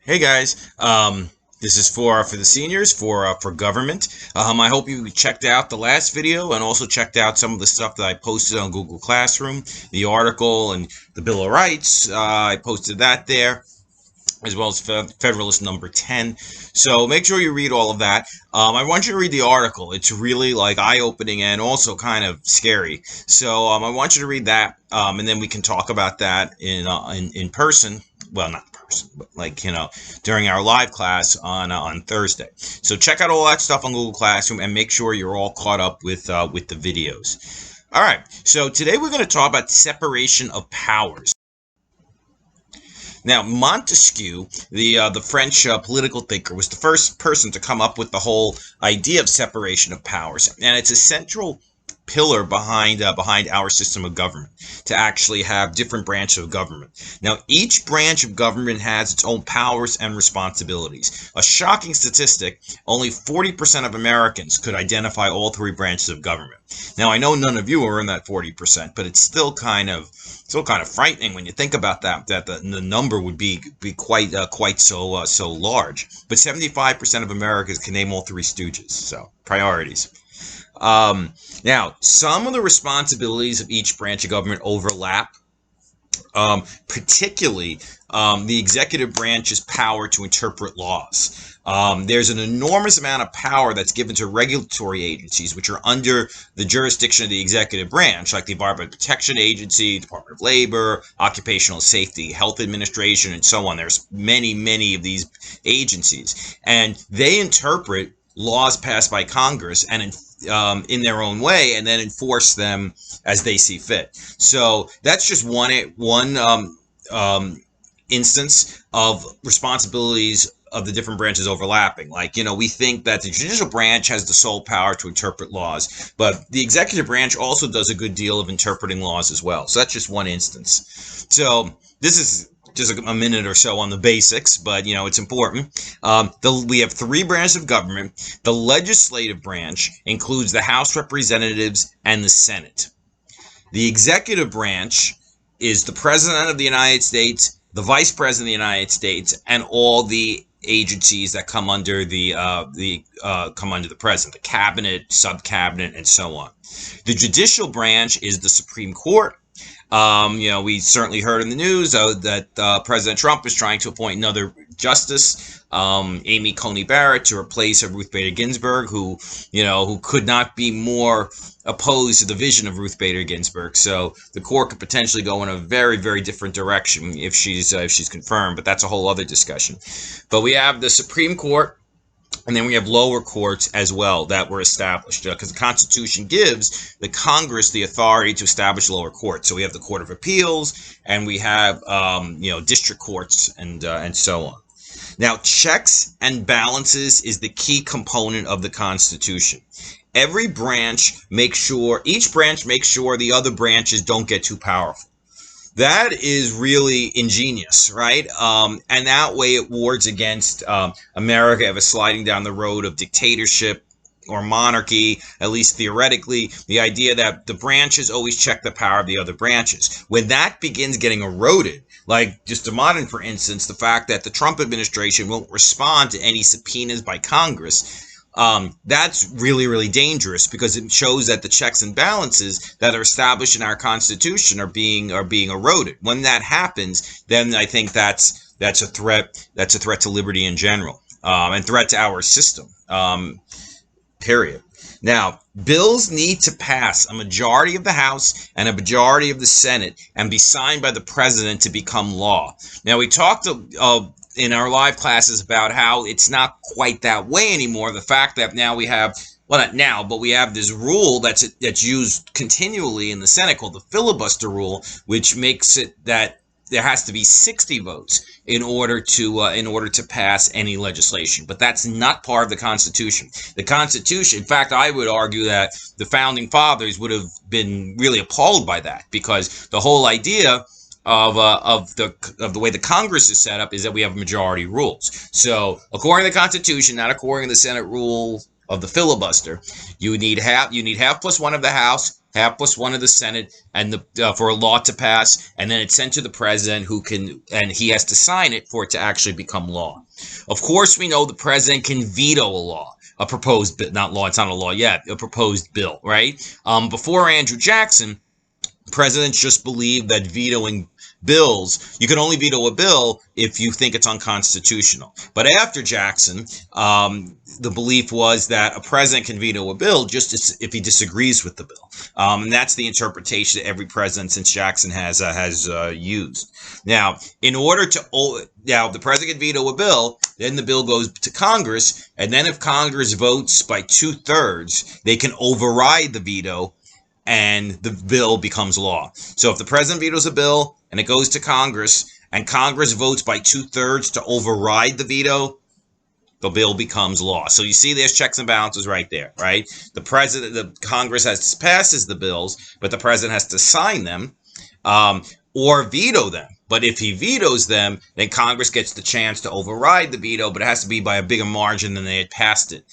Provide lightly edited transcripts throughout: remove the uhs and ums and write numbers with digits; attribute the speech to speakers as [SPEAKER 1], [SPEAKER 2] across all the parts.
[SPEAKER 1] Hey guys, this is for the seniors for government. I hope you checked out the last video and also checked out some of the stuff that I posted on Google Classroom, the article and the Bill of Rights. I posted that there, as well as Federalist number 10. So make sure you read all of that. I want you to read the article. It's really like eye-opening and also kind of scary. So I want you to read that, and then we can talk about that in person. Well, not person, but during our live class on Thursday. So check out all that stuff on Google Classroom and make sure you're all caught up with the videos. All right. So today we're going to talk about separation of powers. Now, Montesquieu, the French political thinker, was the first person to come up with the whole idea of separation of powers, and it's a central pillar behind our system of government, to actually have different branches of government. Now, each branch of government has its own powers and responsibilities. A shocking statistic: only 40% of Americans could identify all three branches of government. Now, I know none of you are in that 40%, but it's still kind of frightening when you think about that the number would be quite so large. But 75% of Americans can name all three stooges. So priorities. Now, some of the responsibilities of each branch of government overlap, particularly the executive branch's power to interpret laws. There's an enormous amount of power that's given to regulatory agencies, which are under the jurisdiction of the executive branch, like the Environmental Protection Agency, Department of Labor, Occupational Safety, Health Administration, and so on. There's many of these agencies, and they interpret laws passed by Congress and in their own way, and then enforce them as they see fit. So that's just one instance of responsibilities of the different branches overlapping. We think that the judicial branch has the sole power to interpret laws, but the executive branch also does a good deal of interpreting laws as well. So that's just one instance. So this is just a minute or so on the basics, but it's important. We have three branches of government. The legislative branch includes the House of Representatives and the Senate. The executive branch is the President of the United States, the Vice President of the United States, and all the agencies that come under the President, the Cabinet, Sub-Cabinet, and so on. The judicial branch is the Supreme Court. We certainly heard in the news that President Trump is trying to appoint another justice, Amy Coney Barrett, to replace Ruth Bader Ginsburg, who could not be more opposed to the vision of Ruth Bader Ginsburg. So the court could potentially go in a very, very different direction if she's confirmed, but that's a whole other discussion. But we have the Supreme Court, and then we have lower courts as well that were established, because the Constitution gives the Congress the authority to establish lower courts. So we have the Court of Appeals, and we have district courts, and so on. Now, checks and balances is the key component of the Constitution. Each branch makes sure the other branches don't get too powerful. That is really ingenious, right? And that way it wards against America ever sliding down the road of dictatorship or monarchy, at least theoretically. The idea that the branches always check the power of the other branches. When that begins getting eroded, like just a modern, for instance, the fact that the Trump administration won't respond to any subpoenas by Congress, that's really, really dangerous, because it shows that the checks and balances that are established in our Constitution are being eroded. When that happens, then I think that's a threat. That's a threat to liberty in general, and threat to our system. Period. Now, bills need to pass a majority of the House and a majority of the Senate and be signed by the President to become law. Now, we talked in our live classes about how it's not quite that way anymore. The fact that now we have, well, not now, but we have this rule that's used continually in the Senate called the filibuster rule, which makes it that there has to be 60 votes in order to pass any legislation. But that's not part of the Constitution. The Constitution, in fact, I would argue that the founding fathers would have been really appalled by that, because the whole idea of the way the Congress is set up is that we have majority rules. So according to the Constitution, not according to the Senate rule of the filibuster, you need half plus one of the House, half plus one of the Senate, and for a law to pass, and then it's sent to the president, and he has to sign it for it to actually become law. Of course, we know the president can veto a law, a proposed bill, not law. It's not a law yet, a proposed bill, right? Before Andrew Jackson, presidents just believed that vetoing bills, you can only veto a bill if you think it's unconstitutional. But after Jackson, the belief was that a president can veto a bill just if he disagrees with the bill. And that's the interpretation that every president since Jackson has used. Now, the president can veto a bill, then the bill goes to Congress, and then if Congress votes by 2/3, they can override the veto, and the bill becomes law. So if the president vetoes a bill and it goes to Congress and Congress votes by 2/3 to override the veto, the bill becomes law. So you see there's checks and balances right there, right? The Congress passes the bills, but the president has to sign them or veto them. But if he vetoes them, then Congress gets the chance to override the veto, but it has to be by a bigger margin than they had passed it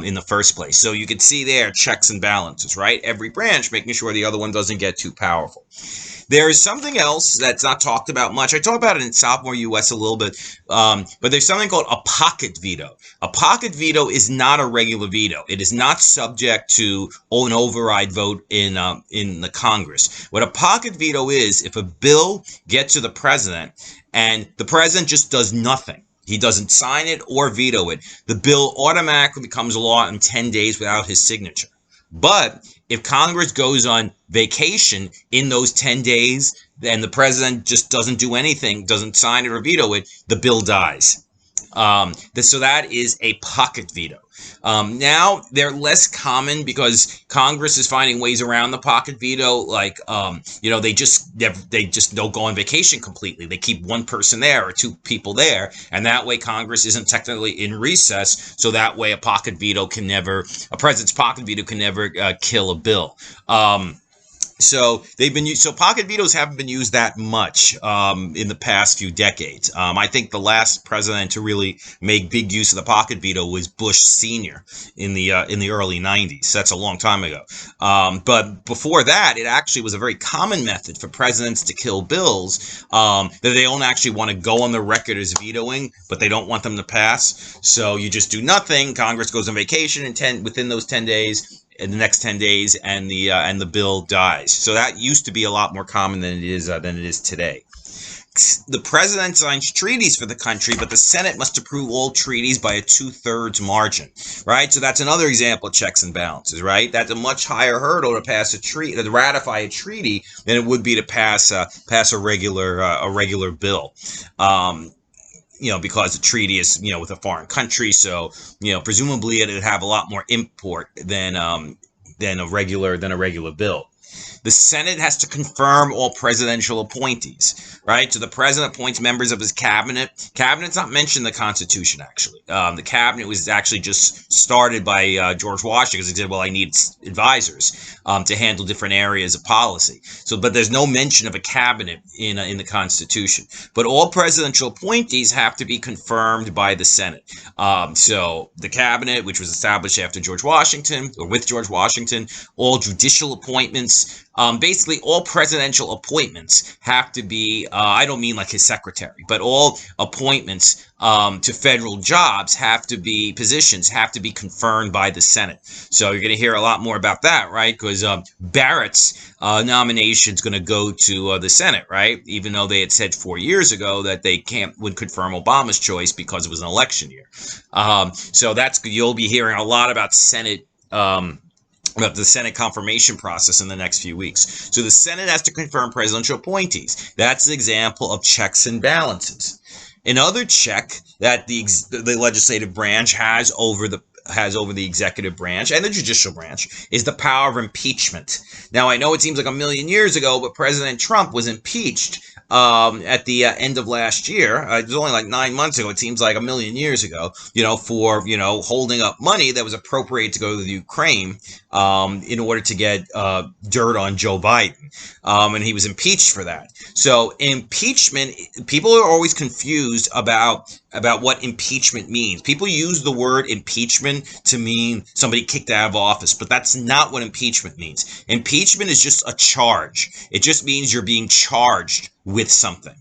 [SPEAKER 1] in the first place. So you can see there checks and balances, right? Every branch making sure the other one doesn't get too powerful. There is something else that's not talked about much. I talk about it in sophomore US a little bit, but there's something called a pocket veto. A pocket veto is not a regular veto. It is not subject to an override vote in the Congress. What a pocket veto is, if a bill gets to the president and the president just does nothing, he doesn't sign it or veto it, the bill automatically becomes law in 10 days without his signature. But if Congress goes on vacation in those 10 days and the president just doesn't do anything, doesn't sign it or veto it, the bill dies. So that is a pocket veto. Now they're less common because Congress is finding ways around the pocket veto. Like, they just don't go on vacation completely. They keep one person there or two people there, and that way Congress isn't technically in recess. So that way a president's pocket veto can never kill a bill. So pocket vetoes haven't been used that much in the past few decades. I think the last president to really make big use of the pocket veto was Bush Sr. in the early 90s. That's a long time ago. But before that, it actually was a very common method for presidents to kill bills that they don't actually want to go on the record as vetoing, but they don't want them to pass. So you just do nothing. Congress goes on vacation within those 10 days. In the next 10 days, and the bill dies. So that used to be a lot more common than it is today. The president signs treaties for the country, but the Senate must approve all treaties by a 2/3 margin, right? So that's another example of checks and balances, right? That's a much higher hurdle to ratify a treaty than it would be to pass a regular bill. Because the treaty is, with a foreign country. So, presumably it'd have a lot more import than a regular bill. The Senate has to confirm all presidential appointees, right? So the president appoints members of his cabinet. Cabinet's not mentioned in the Constitution, actually. The cabinet was actually just started by George Washington because he said, well, I need advisors to handle different areas of policy. But there's no mention of a cabinet in the Constitution. But all presidential appointees have to be confirmed by the Senate. So the cabinet, which was established after George Washington, or with George Washington, all judicial appointments, basically all presidential appointments have to be, I don't mean like his secretary, but all appointments to federal jobs positions have to be confirmed by the Senate. So you're going to hear a lot more about that, right? Because Barrett's nomination is going to go to the Senate, right? Even though they had said 4 years ago that they would confirm Obama's choice because it was an election year. So you'll be hearing a lot about about the Senate confirmation process in the next few weeks. So the Senate has to confirm presidential appointees. That's an example of checks and balances. Another check that the legislative branch has over the executive branch and the judicial branch is the power of impeachment. Now, I know it seems like a million years ago, but President Trump was impeached at the end of last year. It was only like 9 months ago. It seems like a million years ago, for, holding up money that was appropriated to go to the Ukraine in order to get dirt on Joe Biden. And he was impeached for that. So impeachment, people are always confused about what impeachment means. People use the word impeachment to mean somebody kicked out of office, but that's not what impeachment means. Impeachment is just a charge. It just means you're being charged with something.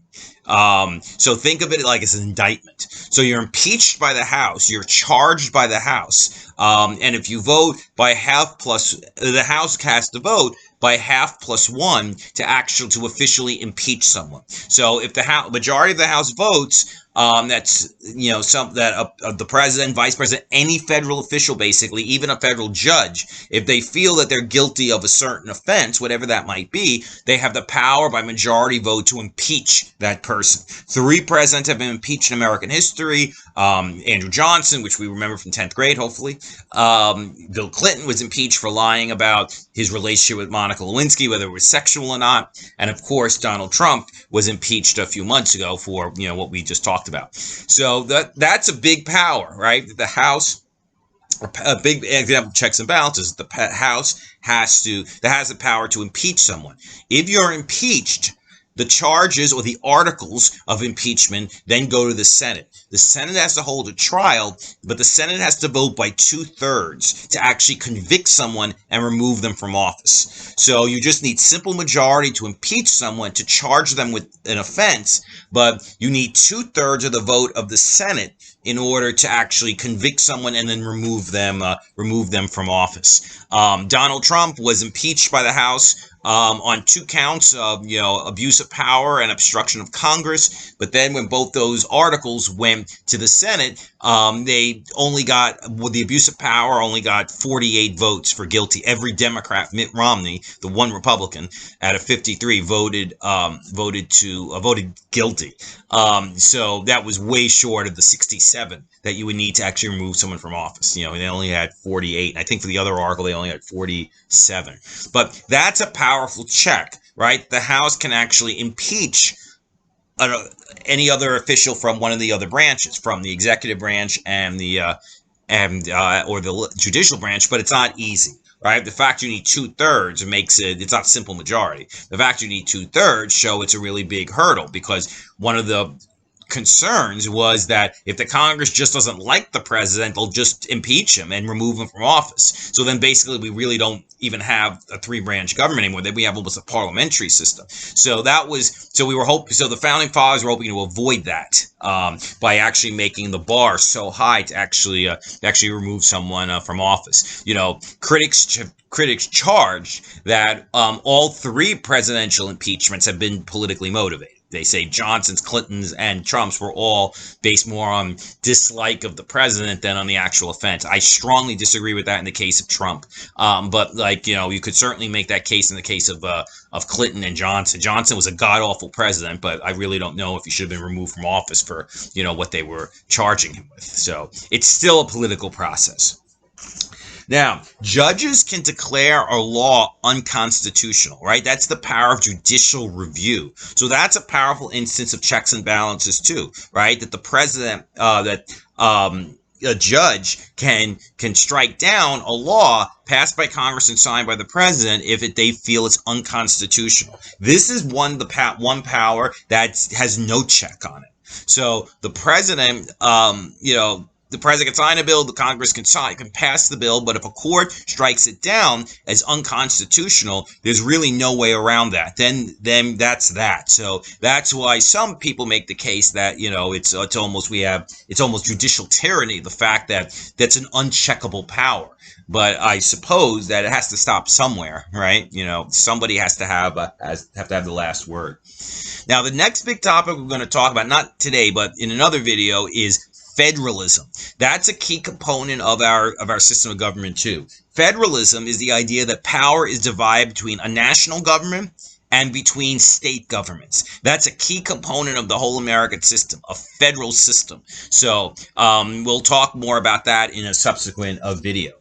[SPEAKER 1] So think of it like it's an indictment. So you're impeached by the House, you're charged by the House, and if you vote by half plus, the House has to vote by half plus one to officially impeach someone. So if the majority of the House votes, that's the president, vice president, any federal official, basically, even a federal judge, if they feel that they're guilty of a certain offense, whatever that might be, they have the power by majority vote to impeach that person. 3 presidents have been impeached in American history. Andrew Johnson, which we remember from 10th grade, hopefully. Bill Clinton was impeached for lying about his relationship with Monica Lewinsky, whether it was sexual or not. And of course, Donald Trump was impeached a few months ago for, what we just talked about. So that's a big power, right? The House, a big example of checks and balances, the House has the power to impeach someone. If you're impeached, the charges or the articles of impeachment then go to the Senate. The Senate has to hold a trial, but the Senate has to vote by 2/3 to actually convict someone and remove them from office. So you just need simple majority to impeach someone, to charge them with an offense, but you need 2/3 of the vote of the Senate in order to actually convict someone and then remove them from office. Donald Trump was impeached by the House on 2 counts of abuse of power and obstruction of Congress. But then when both those articles went to the Senate, they only got, with the abuse of power, only got 48 votes for guilty. Every Democrat, Mitt Romney, the one Republican, out of 53 voted guilty. So that was way short of the 67 that you would need to actually remove someone from office. They only had 48. I think for the other article, they only had 47. But that's a powerful check, right? The House can actually impeach any other official from one of the other branches, from the executive branch and or the judicial branch, but it's not easy. Right? The fact you need 2/3 makes it's not simple majority. The fact you need 2/3 show it's a really big hurdle, because one of the concerns was that if the Congress just doesn't like the president, they'll just impeach him and remove him from office. So then basically we really don't even have a 3-branch government anymore. Then we have almost a parliamentary system. So the founding fathers were hoping to avoid that by actually making the bar so high to actually remove someone from office. Critics charged that all 3 presidential impeachments have been politically motivated. They say Johnson's, Clinton's, and Trump's were all based more on dislike of the president than on the actual offense. I strongly disagree with that in the case of Trump. But you could certainly make that case in the case of Clinton and Johnson. Johnson was a god-awful president, but I really don't know if he should have been removed from office for, what they were charging him with. So it's still a political process. Now, judges can declare a law unconstitutional, right? That's the power of judicial review. So that's a powerful instance of checks and balances too, right? That the president, a judge can strike down a law passed by Congress and signed by the president if they feel it's unconstitutional. This is one power that has no check on it. So the president, the president can sign a bill, the Congress can pass the bill, but if a court strikes it down as unconstitutional, there's really no way around that. Then that's that. So that's why some people make the case that, it's almost judicial tyranny, the fact that that's an uncheckable power. But I suppose that it has to stop somewhere, right? Somebody has to have the last word. Now, the next big topic we're going to talk about, not today, but in another video, is federalism. That's a key component of our system of government too. Federalism is the idea that power is divided between a national government and between state governments. That's a key component of the whole American system, a federal system. So we'll talk more about that in a subsequent video.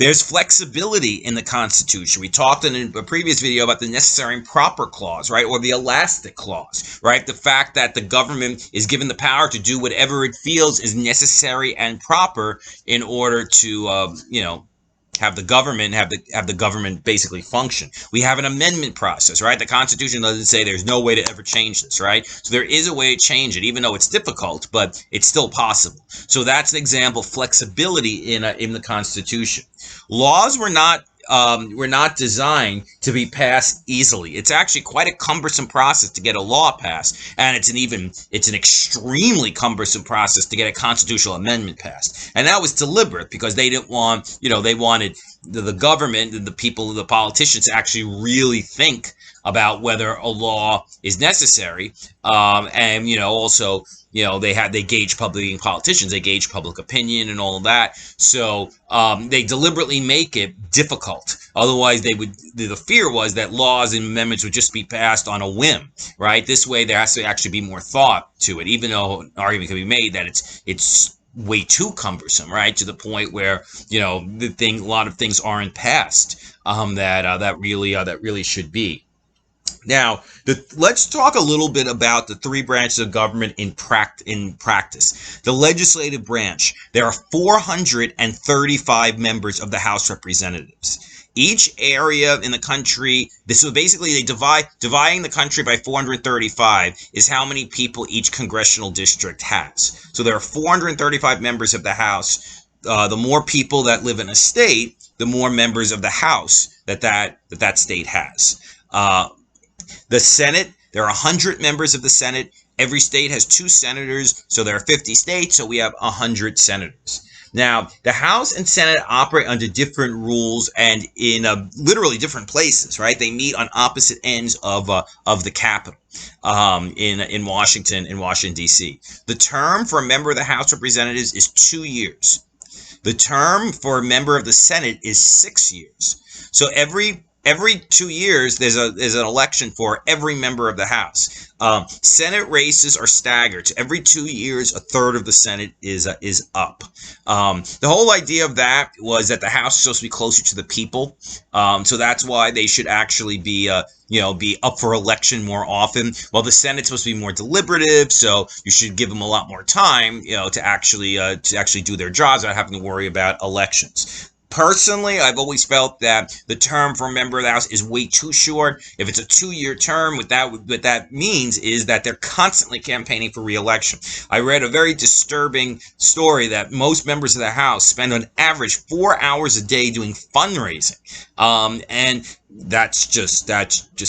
[SPEAKER 1] There's flexibility in the Constitution. We talked in a previous video about the necessary and proper clause, right? Or the elastic clause, right? The fact that the government is given the power to do whatever it feels is necessary and proper in order to, have the government basically function. We have an amendment process, right? The Constitution doesn't say there's no way to ever change this, right? So there is a way to change it, even though it's difficult, but it's still possible. So that's an example of flexibility in the Constitution. Laws were not designed to be passed easily. It's actually quite a cumbersome process to get a law passed, and it's an extremely cumbersome process to get a constitutional amendment passed. And that was deliberate because they didn't want, they wanted the government and the people, the politicians, to actually really think about whether a law is necessary. And also, they gauge politicians, they gauge public opinion and all of that. So they deliberately make it difficult. Otherwise, the fear was that laws and amendments would just be passed on a whim, right? This way, there has to actually be more thought to it, even though an argument can be made that it's way too cumbersome, right? To the point where, a lot of things aren't passed that really should be. Now, let's talk a little bit about the three branches of government in practice. The legislative branch, there are 435 members of the House of Representatives. Each area in the country, so basically they dividing the country by 435 is how many people each congressional district has. So there are 435 members of the House. The more people that live in a state, the more members of the House that state has. The Senate, there are 100 members of the Senate. Every state has 2 senators, so there are 50 states, so we have 100 senators. Now, the House and Senate operate under different rules and in literally different places, right? They meet on opposite ends of the Capitol in Washington, D.C. The term for a member of the House of Representatives is 2 years. The term for a member of the Senate is 6 years. So every 2 years, there's an election for every member of the House. Senate races are staggered. So every 2 years, a third of the Senate is up. The whole idea of that was that the House is supposed to be closer to the people. So that's why they should actually be up for election more often. While the Senate's supposed to be more deliberative, so you should give them a lot more time, to actually do their jobs without having to worry about elections. Personally, I've always felt that the term for a member of the House is way too short. If it's a 2-year term, what that means is that they're constantly campaigning for re-election. I read a very disturbing story that most members of the House spend on average 4 hours a day doing fundraising. And that's just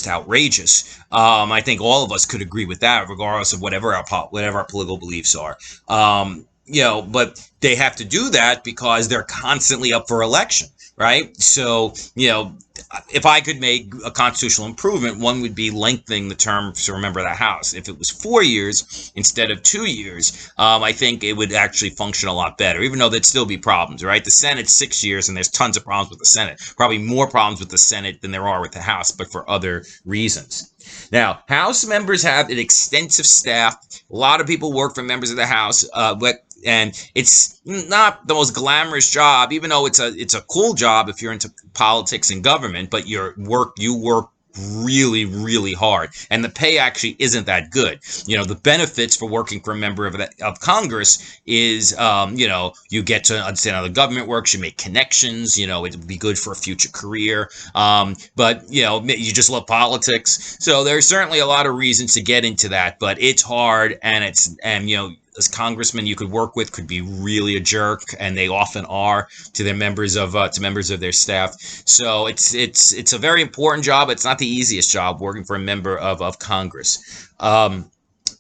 [SPEAKER 1] outrageous. I think all of us could agree with that, regardless of whatever our political beliefs are. But they have to do that because they're constantly up for election, right? So, if I could make a constitutional improvement, one would be lengthening the term to a member of the House. If it was 4 years instead of 2 years, I think it would actually function a lot better, even though there'd still be problems, right? The Senate's 6 years, and there's tons of problems with the Senate. Probably more problems with the Senate than there are with the House, but for other reasons. Now, House members have an extensive staff. A lot of people work for members of the House, and it's not the most glamorous job, even though it's a cool job if you're into politics and government, but you work really, really hard. And the pay actually isn't that good. The benefits for working for a member of Congress is, you get to understand how the government works, you make connections, it would be good for a future career. But, you just love politics. So there's certainly a lot of reasons to get into that, but it's hard, and as congressmen you could work with could be really a jerk, and they often are to their members of their staff. So it's a very important job. It's not the easiest job, working for a member of Congress.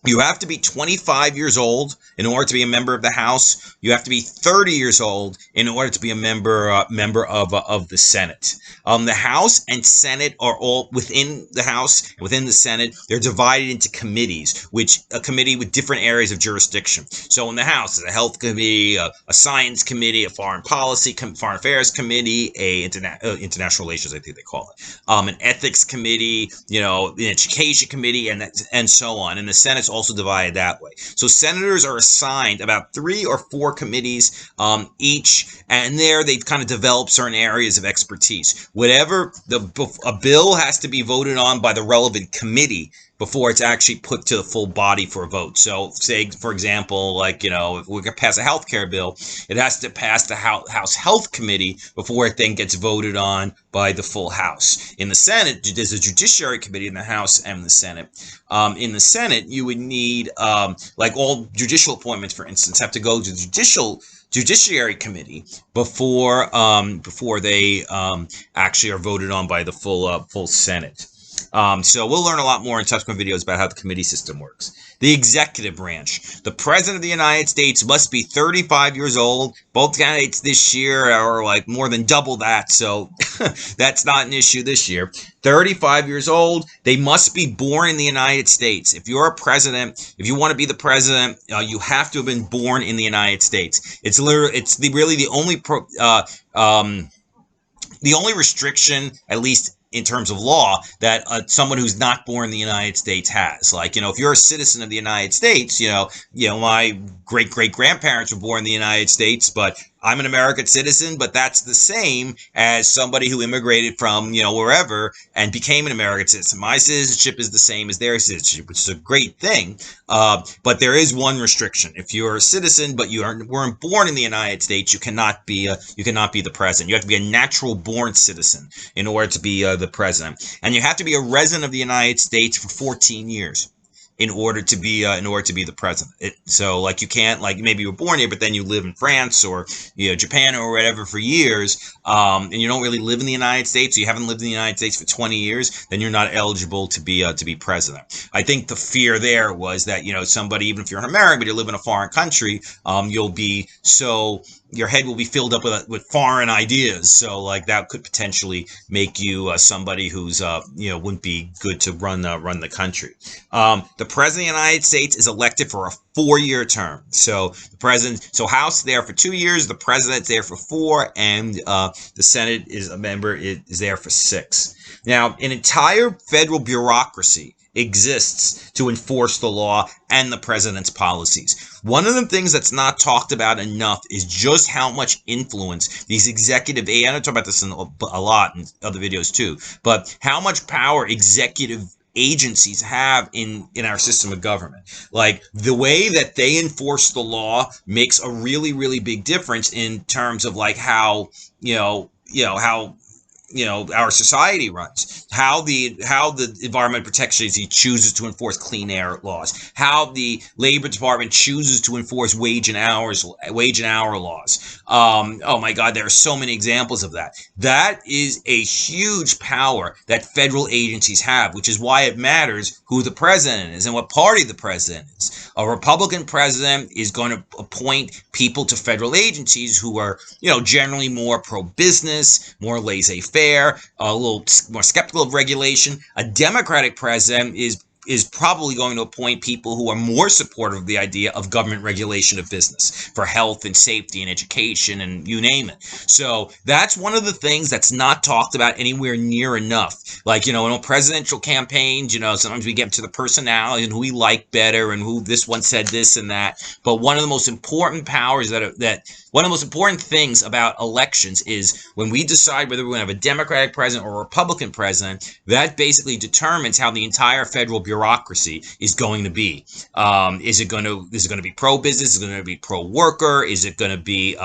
[SPEAKER 1] You have to be 25 years old in order to be a member of the House. You have to be 30 years old in order to be a member of the Senate. The House and Senate are all within the House and within the Senate. They're divided into committees, a committee with different areas of jurisdiction. So in the House, there's a health committee, a science committee, a foreign affairs committee, international relations, I think they call it, an ethics committee, an education committee, and so on. And the Senate's also divided that way. So senators are assigned about 3 or 4 committees each, and there they kind of develop certain areas of expertise. Whatever a bill has to be voted on by the relevant committee before it's actually put to the full body for a vote. So say, for example, like, if we're going to pass a health care bill, it has to pass the House Health Committee before it then gets voted on by the full House. In the Senate, there's a Judiciary Committee in the House and the Senate. In the Senate, you would need, like all judicial appointments, for instance, have to go to the Judiciary Committee before they actually are voted on by the full Senate. So we'll learn a lot more in subsequent videos about how the committee system works. The executive branch. The President of the United States must be 35 years old. Both candidates this year are like more than double that, so that's not an issue this year. 35 years old. They must be born in the United States. If you're a president, if you want to be the president, you have to have been born in the United States. It's really the only restriction, at least in terms of law, that someone who's not born in the United States has. Like, if you're a citizen of the United States, my great-great-grandparents were born in the United States, but I'm an American citizen, but that's the same as somebody who immigrated from, wherever and became an American citizen. My citizenship is the same as their citizenship, which is a great thing. But there is one restriction. If you're a citizen, but you weren't born in the United States, you cannot be the president. You have to be a natural born citizen in order to be the president. And you have to be a resident of the United States for 14 years. In order to be the president. So like you can't, like maybe you were born here, but then you live in France or Japan or whatever for years, and you don't really live in the United States. So you haven't lived in the United States for 20 years, then you're not eligible to be president. I think the fear there was that somebody, even if you're an American but you live in a foreign country, your head will be filled up with foreign ideas. So like that could potentially make you somebody who's wouldn't be good to run the country. The president of the United States is elected for a 4-year term. So House is there for 2 years, the president's there for 4, and the Senate is there for 6. Now, an entire federal bureaucracy exists to enforce the law and the president's policies. One of the things that's not talked about enough is just how much influence these executive, I don't talk about this a lot in other videos too, but how much power executive agencies have in our system of government. Like the way that they enforce the law makes a really, really big difference in terms of like how our society runs, how the Environmental Protection Agency chooses to enforce clean air laws, how the Labor Department chooses to enforce wage and hour laws. Oh my God, there are so many examples of that. That is a huge power that federal agencies have, which is why it matters who the president is and what party the president is. A Republican president is going to appoint people to federal agencies who are, generally more pro-business, more laissez-faire, a little more skeptical of regulation. A Democratic president is probably going to appoint people who are more supportive of the idea of government regulation of business for health and safety and education and you name it. So that's one of the things that's not talked about anywhere near enough. Like, in a presidential campaigns, sometimes we get to the personality and who we like better and who this one said this and that. But one of the most important powers one of the most important things about elections is when we decide whether we're going to have a Democratic president or a Republican president, that basically determines how the entire federal bureaucracy is going to be. Is it going to be pro-business? Is it going to be pro-worker? Is it going to be,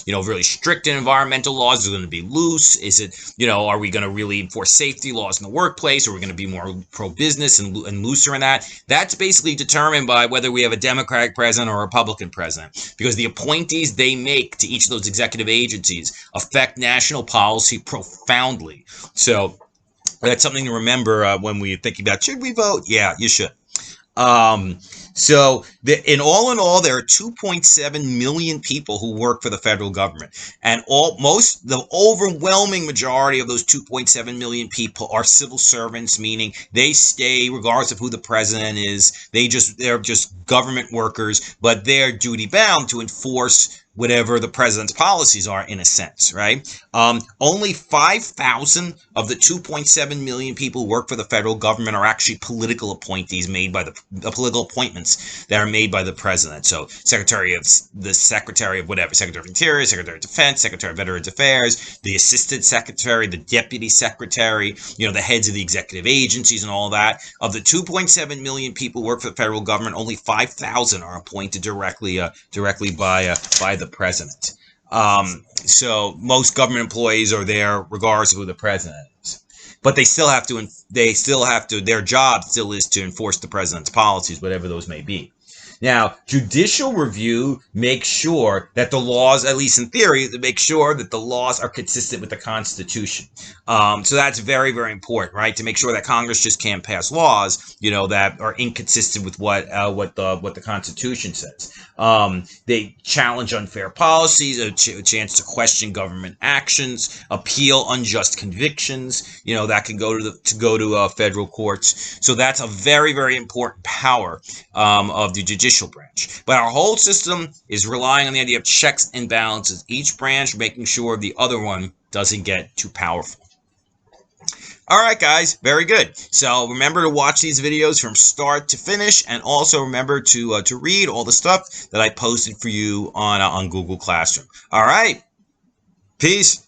[SPEAKER 1] really strict in environmental laws? Is it going to be loose? Is it, are we going to really enforce safety laws in the workplace? Or are we going to be more pro-business and looser in that? That's basically determined by whether we have a Democratic president or a Republican president, because the appointees they make to each of those executive agencies affect national policy profoundly. So that's something to remember when we're thinking about, should we vote? Yeah, you should. In all, there are 2.7 million people who work for the federal government, and the overwhelming majority of those 2.7 million people are civil servants, meaning they stay regardless of who the president is. They're just government workers, but they're duty bound to enforce whatever the president's policies are, in a sense, right? Only 5,000 of the 2.7 million people who work for the federal government are actually political appointees made by the political appointments that are made by the president. So Secretary of whatever, Secretary of Interior, Secretary of Defense, Secretary of Veterans Affairs, the Assistant Secretary, the Deputy Secretary, the heads of the executive agencies and all that. Of the 2.7 million people who work for the federal government, only 5,000 are appointed directly by the president. So most government employees are there regardless of who the president is. But they still have to, their job still is to enforce the president's policies, whatever those may be. Now, judicial review makes sure that the laws, at least in theory, make sure that the laws are consistent with the Constitution. So that's very, very important, right? To make sure that Congress just can't pass laws, that are inconsistent with what the Constitution says. They challenge unfair policies, a chance to question government actions, appeal unjust convictions. That can go to federal courts. So that's a very, very important power of the judicial branch. But our whole system is relying on the idea of checks and balances, each branch making sure the other one doesn't get too powerful. All right, guys, very good. So remember to watch these videos from start to finish, and also remember to read all the stuff that I posted for you on Google Classroom. All right, peace.